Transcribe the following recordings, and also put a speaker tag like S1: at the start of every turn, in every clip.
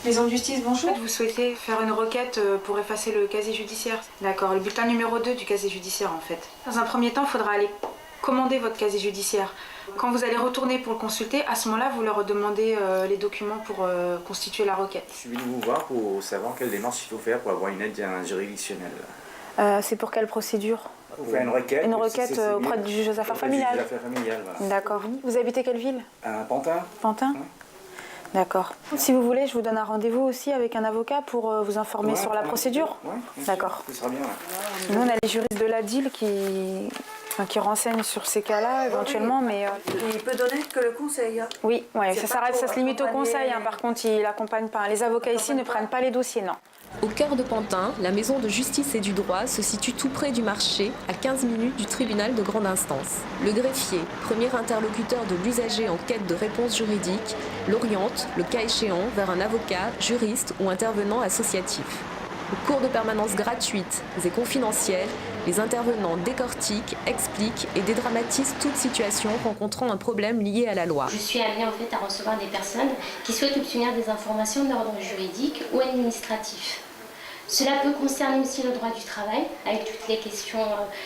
S1: Maison de justice, bonjour.
S2: Vous souhaitez faire une requête pour effacer le casier judiciaire. D'accord, le bulletin numéro 2 du casier judiciaire en fait. Dans un premier temps, il faudra aller commander votre casier judiciaire. Quand vous allez retourner pour le consulter, à ce moment-là, vous leur demandez les documents pour constituer la requête.
S3: Je suis venu vous voir pour savoir quelle démarche il faut faire pour avoir une aide juridictionnelle.
S2: C'est pour quelle procédure?
S3: Pour faire une requête.
S2: Une requête auprès du juge aux affaires familiales.
S3: Voilà.
S2: D'accord. Vous habitez quelle ville?
S3: Pantin.
S2: Pantin. D'accord. Si vous voulez, je vous donne un rendez-vous aussi avec un avocat pour vous informer sur la procédure.
S3: Oui,
S2: d'accord.
S3: Ce sera bien. Ouais.
S2: Nous, on a les juristes de la DIL qui renseignent sur ces cas-là éventuellement, mais...
S1: Il peut donner que le conseil.
S2: Oui, ouais, ça se limite au conseil. Par contre, il accompagne pas. Les avocats ici ne prennent pas les dossiers, non.
S4: Au cœur de Pantin, la maison de justice et du droit se situe tout près du marché, à 15 minutes du tribunal de grande instance. Le greffier, premier interlocuteur de l'usager en quête de réponse juridique, l'oriente, le cas échéant, vers un avocat, juriste ou intervenant associatif. Au cours de permanence gratuites et confidentielles, les intervenants décortiquent, expliquent et dédramatisent toute situation rencontrant un problème lié à la loi.
S5: Je suis amenée en fait à recevoir des personnes qui souhaitent obtenir des informations d'ordre juridique ou administratif. Cela peut concerner aussi le droit du travail, avec toutes les questions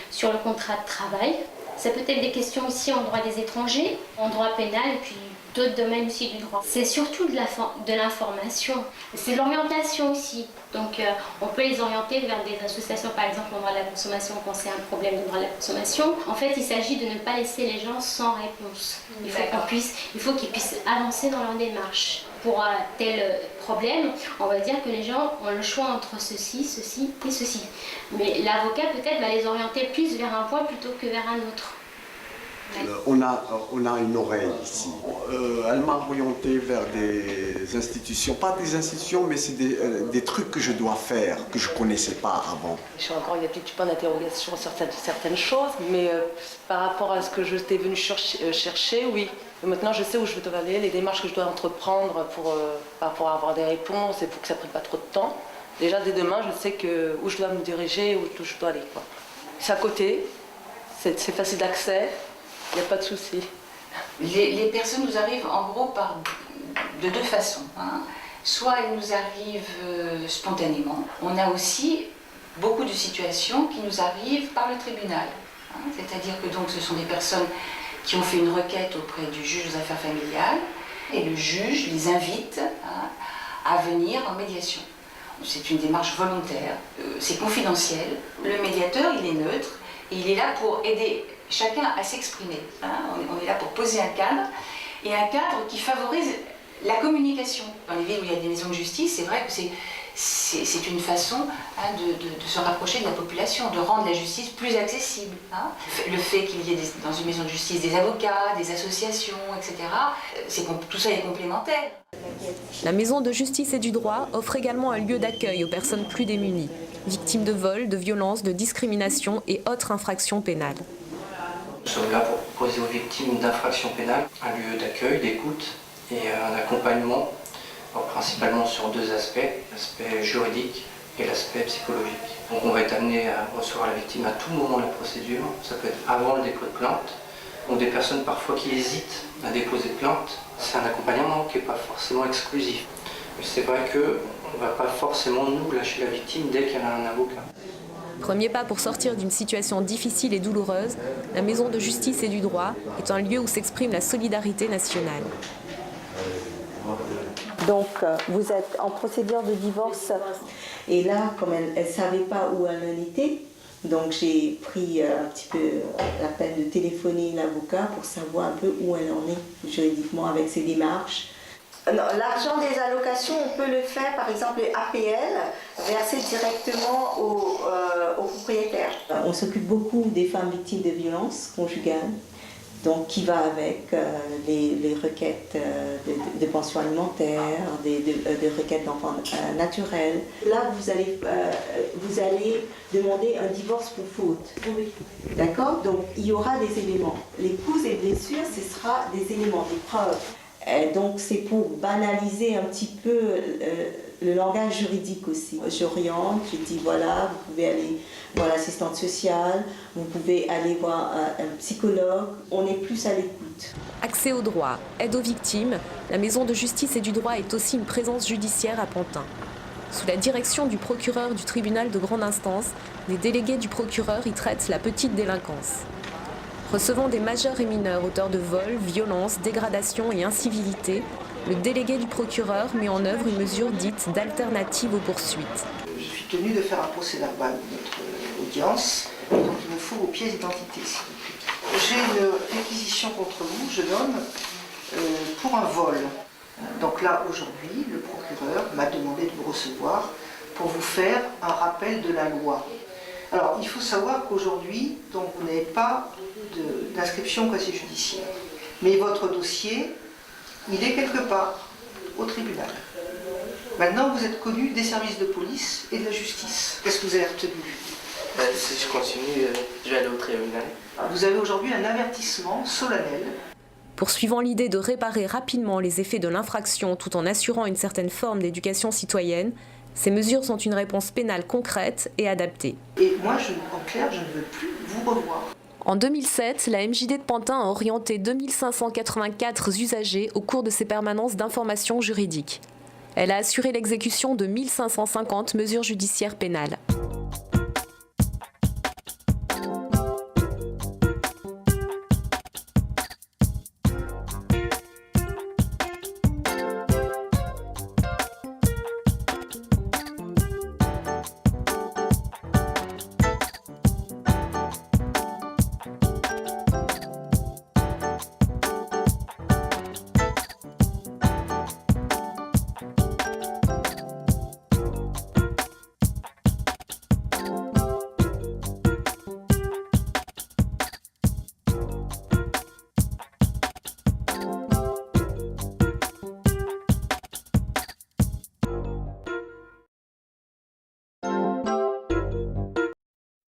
S5: sur le contrat de travail. Ça peut être des questions aussi en droit des étrangers, en droit pénal et puis d'autres domaines aussi du droit. C'est surtout de l'information, c'est de l'orientation aussi. Donc on peut les orienter vers des associations, par exemple en droit de la consommation quand c'est un problème de droit de la consommation. En fait, il s'agit de ne pas laisser les gens sans réponse. Il faut qu'ils puissent avancer dans leur démarche. Pour un tel problème, on va dire que les gens ont le choix entre ceci, ceci et ceci. Mais l'avocat peut-être va les orienter plus vers un point plutôt que vers un autre.
S6: On a une oreille ici. Elle m'a orienté vers des institutions, pas des institutions, mais c'est des trucs que je dois faire, que je ne connaissais pas avant.
S7: Il y a peut-être pas d'interrogation sur certaines choses, mais par rapport à ce que je t'ai venu chercher, oui. Et maintenant, je sais où je dois aller, les démarches que je dois entreprendre pour avoir des réponses et pour que ça ne prenne pas trop de temps. Déjà, dès demain, je sais où je dois me diriger, où je dois aller. C'est à côté, c'est facile d'accès. Il n'y a pas de souci.
S8: Les personnes nous arrivent en gros de deux façons. Soit elles nous arrivent spontanément. On a aussi beaucoup de situations qui nous arrivent par le tribunal. C'est-à-dire que donc, ce sont des personnes qui ont fait une requête auprès du juge aux affaires familiales et le juge les invite à venir en médiation. C'est une démarche volontaire, c'est confidentiel. Le médiateur, il est neutre et il est là pour aider chacun à s'exprimer. On est là pour poser un cadre, et un cadre qui favorise la communication. Dans les villes où il y a des maisons de justice, c'est vrai que c'est une façon de se rapprocher de la population, de rendre la justice plus accessible. Le fait qu'il y ait dans une maison de justice des avocats, des associations, etc., tout ça est complémentaire.
S4: La maison de justice et du droit offre également un lieu d'accueil aux personnes plus démunies, victimes de vols, de violences, de discrimination et autres infractions pénales.
S9: Nous sommes là pour proposer aux victimes d'infractions pénales un lieu d'accueil, d'écoute et un accompagnement, principalement sur deux aspects, l'aspect juridique et l'aspect psychologique. Donc on va être amené à recevoir la victime à tout moment de la procédure, ça peut être avant le dépôt de plainte, ou des personnes parfois qui hésitent à déposer plainte. C'est un accompagnement qui n'est pas forcément exclusif. Mais c'est vrai qu'on ne va pas forcément nous lâcher la victime dès qu'elle a un avocat.
S4: Premier pas pour sortir d'une situation difficile et douloureuse, la maison de justice et du droit est un lieu où s'exprime la solidarité nationale.
S10: Donc, vous êtes en procédure de divorce. Et là, comme elle ne savait pas où elle en était, donc j'ai pris un petit peu la peine de téléphoner l'avocat pour savoir un peu où elle en est juridiquement avec ses démarches. L'argent des allocations, on peut le faire, par exemple, les APL, verser directement aux propriétaires. On s'occupe beaucoup des femmes victimes de violences conjugales, donc qui va avec les requêtes de pension alimentaire, des requêtes d'enfants naturels. Là, vous allez demander un divorce pour faute. Oui. D'accord? Donc, il y aura des éléments. Les causes et blessures, ce sera des éléments, des preuves. Donc c'est pour banaliser un petit peu le langage juridique aussi. J'oriente, je dis voilà, vous pouvez aller voir l'assistante sociale, vous pouvez aller voir un psychologue, on est plus à l'écoute.
S4: Accès au droit, aide aux victimes, la Maison de justice et du droit est aussi une présence judiciaire à Pantin. Sous la direction du procureur du tribunal de grande instance, les délégués du procureur y traitent la petite délinquance. Recevant des majeurs et mineurs auteurs de vols, violences, dégradations et incivilités, le délégué du procureur met en œuvre une mesure dite d'alternative aux poursuites.
S11: Je suis tenue de faire un procès-verbal de notre audience, donc il me faut vos pièces d'identité, s'il vous plaît. J'ai une réquisition contre vous, jeune homme, pour un vol. Donc là, aujourd'hui, le procureur m'a demandé de vous recevoir pour vous faire un rappel de la loi. Alors, il faut savoir qu'aujourd'hui, donc, vous n'avez pas d'inscription au casier judiciaire. Mais votre dossier, il est quelque part au tribunal. Maintenant, vous êtes connu des services de police et de la justice. Qu'est-ce que vous avez retenu?
S9: Si je continue, je vais aller au tribunal.
S11: Vous avez aujourd'hui un avertissement solennel.
S4: Poursuivant l'idée de réparer rapidement les effets de l'infraction tout en assurant une certaine forme d'éducation citoyenne, ces mesures sont une réponse pénale concrète et adaptée.
S11: Et moi, en clair, je ne veux plus vous revoir.
S4: En 2007, la MJD de Pantin a orienté 2584 usagers au cours de ses permanences d'information juridique. Elle a assuré l'exécution de 1550 mesures judiciaires pénales.